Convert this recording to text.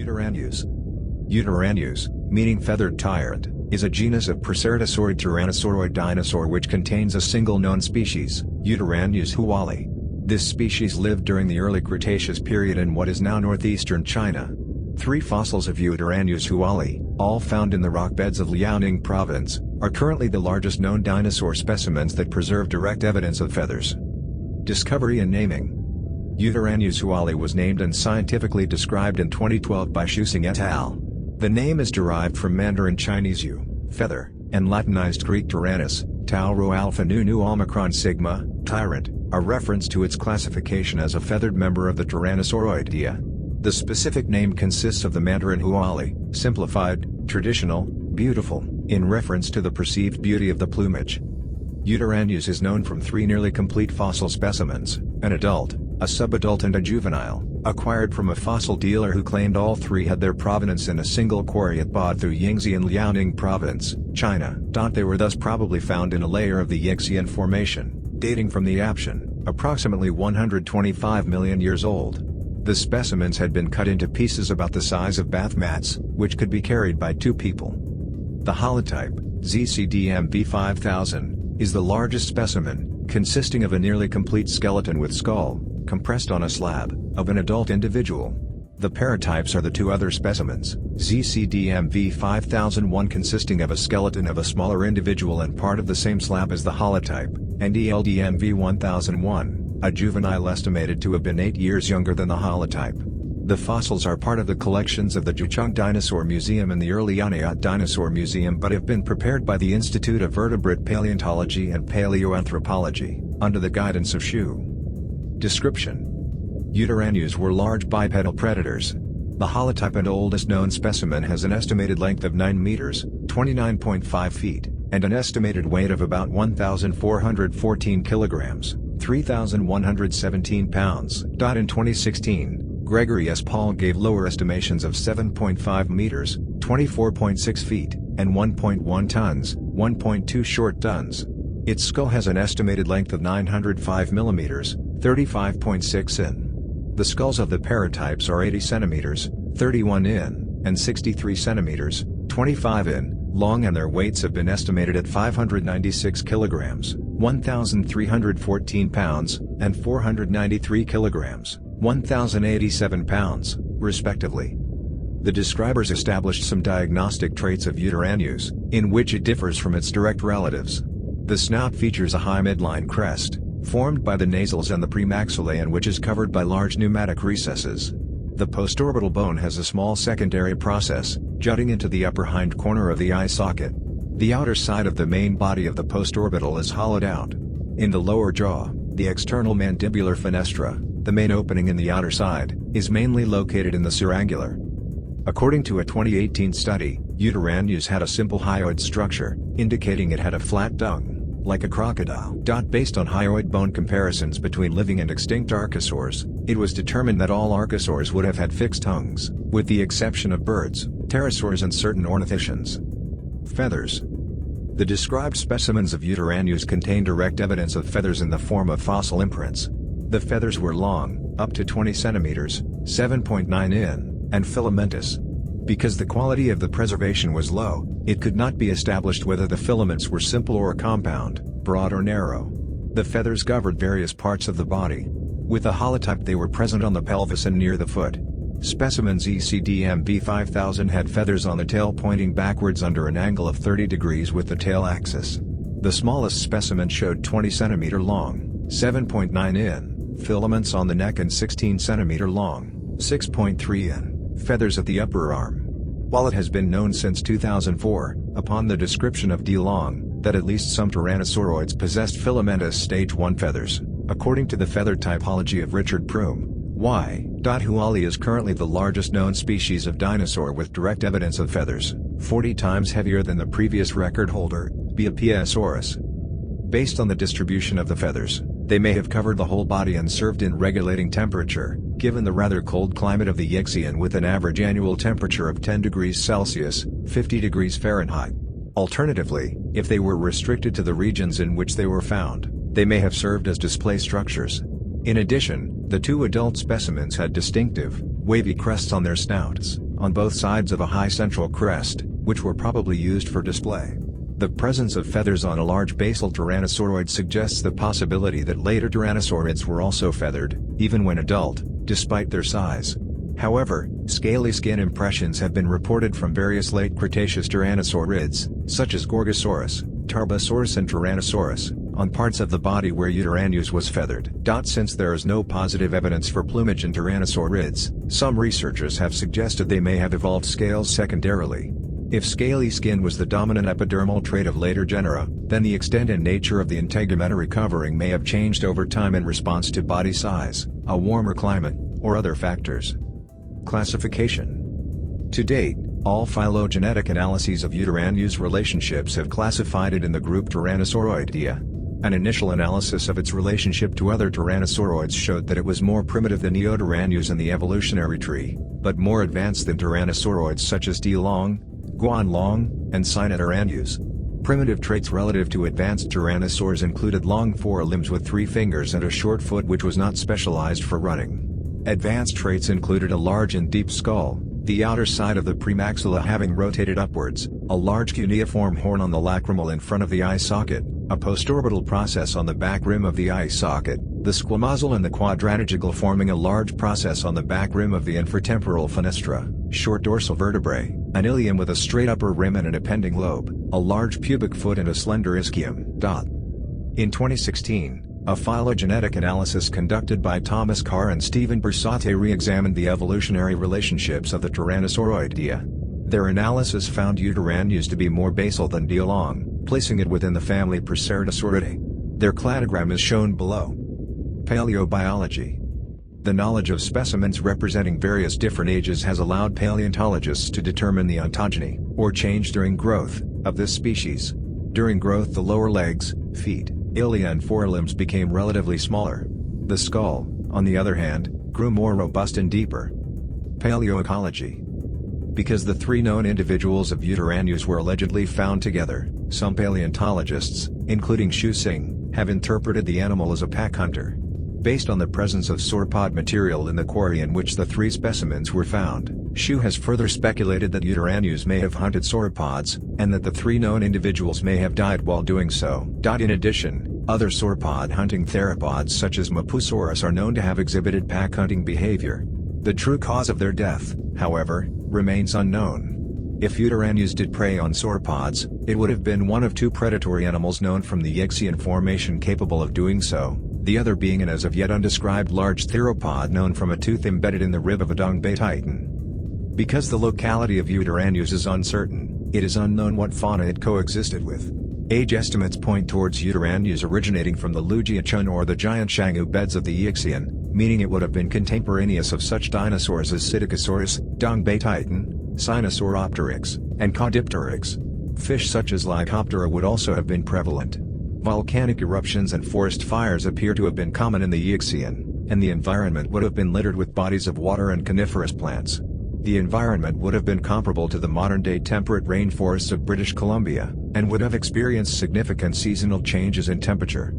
Yutyrannus. Yutyrannus, meaning feathered tyrant, is a genus of Procertosaurid tyrannosauroid dinosaur which contains a single known species, Yutyrannus huali. This species lived during the early Cretaceous period in what is now northeastern China. 3 fossils of Yutyrannus huali, all found in the rock beds of Liaoning province, are currently the largest known dinosaur specimens that preserve direct evidence of feathers. Discovery and naming. Yutyrannus huali was named and scientifically described in 2012 by Shusing et al. The name is derived from Mandarin Chinese yu, feather, and Latinized Greek tyrannus, tau rho alpha nu omicron sigma, tyrant, a reference to its classification as a feathered member of the Tyrannosauroidea. The specific name consists of the Mandarin huali, simplified, traditional, beautiful, in reference to the perceived beauty of the plumage. Yutyrannus is known from 3 nearly complete fossil specimens, an adult, a subadult and a juvenile, acquired from a fossil dealer who claimed all 3 had their provenance in a single quarry at Baotou Yingzi in Liaoning province, China. They were thus probably found in a layer of the Yixian Formation, dating from the Aptian, approximately 125 million years old. The specimens had been cut into pieces about the size of bath mats, which could be carried by 2 people. The holotype, ZCDMB 5000, is the largest specimen, consisting of a nearly complete skeleton with skull, compressed on a slab, of an adult individual. The paratypes are the 2 other specimens, ZCDMV 5001 consisting of a skeleton of a smaller individual and part of the same slab as the holotype, and ELDMV 1001, a juvenile estimated to have been 8 years younger than the holotype. The fossils are part of the collections of the Zhucheng Dinosaur Museum and the Early Aniot Dinosaur Museum but have been prepared by the Institute of Vertebrate Paleontology and Paleoanthropology, under the guidance of Xu. Description: Yutyrannus were large bipedal predators. The holotype and oldest known specimen has an estimated length of 9 meters, 29.5 feet, and an estimated weight of about 1,414 kilograms, 3,117 pounds. In 2016, Gregory S. Paul gave lower estimations of 7.5 meters, 24.6 feet, and 1.1 tons, 1.2 short tons. Its skull has an estimated length of 905 millimeters, 35.6 in. The skulls of the paratypes are 80 centimeters, 31 in, and 63 centimeters, 25 in, long, and their weights have been estimated at 596 kilograms, 1,314 pounds, and 493 kilograms, 1,087 pounds, respectively. The describers established some diagnostic traits of Yutyrannus, in which it differs from its direct relatives. The snout features a high midline crest, formed by the nasals and the premaxillae and which is covered by large pneumatic recesses. The postorbital bone has a small secondary process, jutting into the upper hind corner of the eye socket. The outer side of the main body of the postorbital is hollowed out. In the lower jaw, the external mandibular fenestra, the main opening in the outer side, is mainly located in the surangular. According to a 2018 study, Yutyrannus had a simple hyoid structure, indicating it had a flat tongue, like a crocodile. Based on hyoid bone comparisons between living and extinct archosaurs, it was determined that all archosaurs would have had fixed tongues, with the exception of birds, pterosaurs and certain ornithischians. Feathers. The described specimens of Yutyrannus contain direct evidence of feathers in the form of fossil imprints. The feathers were long, up to 20 centimeters, 7.9 in, and filamentous. Because the quality of the preservation was low, it could not be established whether the filaments were simple or compound, broad or narrow. The feathers covered various parts of the body. With the holotype they were present on the pelvis and near the foot. Specimens ECDMB 5000 had feathers on the tail pointing backwards under an angle of 30 degrees with the tail axis. The smallest specimen showed 20 cm long, 7.9 in, filaments on the neck and 16 cm long, 6.3 in. Feathers at the upper arm. While it has been known since 2004, upon the description of D. Long, that at least some tyrannosauroids possessed filamentous stage 1 feathers, according to the feather typology of Richard Prume, Y. Huali is currently the largest known species of dinosaur with direct evidence of feathers, 40 times heavier than the previous record holder, Biopiasaurus. Based on the distribution of the feathers, they may have covered the whole body and served in regulating temperature, given the rather cold climate of the Yixian with an average annual temperature of 10 degrees Celsius, 50 degrees Fahrenheit. Alternatively, if they were restricted to the regions in which they were found, they may have served as display structures. In addition, the 2 adult specimens had distinctive, wavy crests on their snouts, on both sides of a high central crest, which were probably used for display. The presence of feathers on a large basal tyrannosauroid suggests the possibility that later tyrannosaurids were also feathered, even when adult, despite their size. However, scaly skin impressions have been reported from various late Cretaceous tyrannosaurids, such as Gorgosaurus, Tarbosaurus and Tyrannosaurus, on parts of the body where Yutyrannus was feathered. Since there is no positive evidence for plumage in tyrannosaurids, some researchers have suggested they may have evolved scales secondarily. If scaly skin was the dominant epidermal trait of later genera, then the extent and nature of the integumentary covering may have changed over time in response to body size, a warmer climate, or other factors. Classification. To date, all phylogenetic analyses of Yutyrannus relationships have classified it in the group Tyrannosauroidea. An initial analysis of its relationship to other tyrannosauroids showed that it was more primitive than Yutyrannus in the evolutionary tree, but more advanced than tyrannosauroids such as D. long, Guan long, and Sinotyrannus. Primitive traits relative to advanced tyrannosaurs included long forelimbs with 3 fingers and a short foot which was not specialized for running. Advanced traits included a large and deep skull, the outer side of the premaxilla having rotated upwards, a large cuneiform horn on the lacrimal in front of the eye socket, a postorbital process on the back rim of the eye socket, the squamosal and the quadratigigal forming a large process on the back rim of the infratemporal fenestra, short dorsal vertebrae, an ilium with a straight upper rim and an appending lobe, a large pubic foot and a slender ischium. In 2016, a phylogenetic analysis conducted by Thomas Carr and Stephen Bersate re-examined the evolutionary relationships of the Tyrannosauroidea. Their analysis found Yutyrannus to be more basal than D. long, placing it within the family Proceratosauridae. Their cladogram is shown below. Paleobiology. The knowledge of specimens representing various different ages has allowed paleontologists to determine the ontogeny, or change during growth, of this species. During growth the lower legs, feet, ilia and forelimbs became relatively smaller. The skull, on the other hand, grew more robust and deeper. Paleoecology. Because the 3 known individuals of Yutyrannus were allegedly found together, some paleontologists, including Xu Xing, have interpreted the animal as a pack hunter. Based on the presence of sauropod material in the quarry in which the 3 specimens were found, Xu has further speculated that Yutyrannus may have hunted sauropods, and that the 3 known individuals may have died while doing so. In addition, other sauropod-hunting theropods such as Mapusaurus are known to have exhibited pack-hunting behavior. The true cause of their death, however, remains unknown. If Yutyrannus did prey on sauropods, it would have been one of 2 predatory animals known from the Yixian formation capable of doing so, the other being an as of yet undescribed large theropod known from a tooth embedded in the rib of a Dongbei titan. Because the locality of Yutyrannus is uncertain, it is unknown what fauna it coexisted with. Age estimates point towards Yutyrannus originating from the Lujiachun or the giant Shanghu beds of the Yixian, meaning it would have been contemporaneous of such dinosaurs as Psittacosaurus, Dongbei titan, Sinosauropteryx, and Caudipteryx. Fish such as Lycoptera would also have been prevalent. Volcanic eruptions and forest fires appear to have been common in the Yixian, and the environment would have been littered with bodies of water and coniferous plants. The environment would have been comparable to the modern-day temperate rainforests of British Columbia, and would have experienced significant seasonal changes in temperature.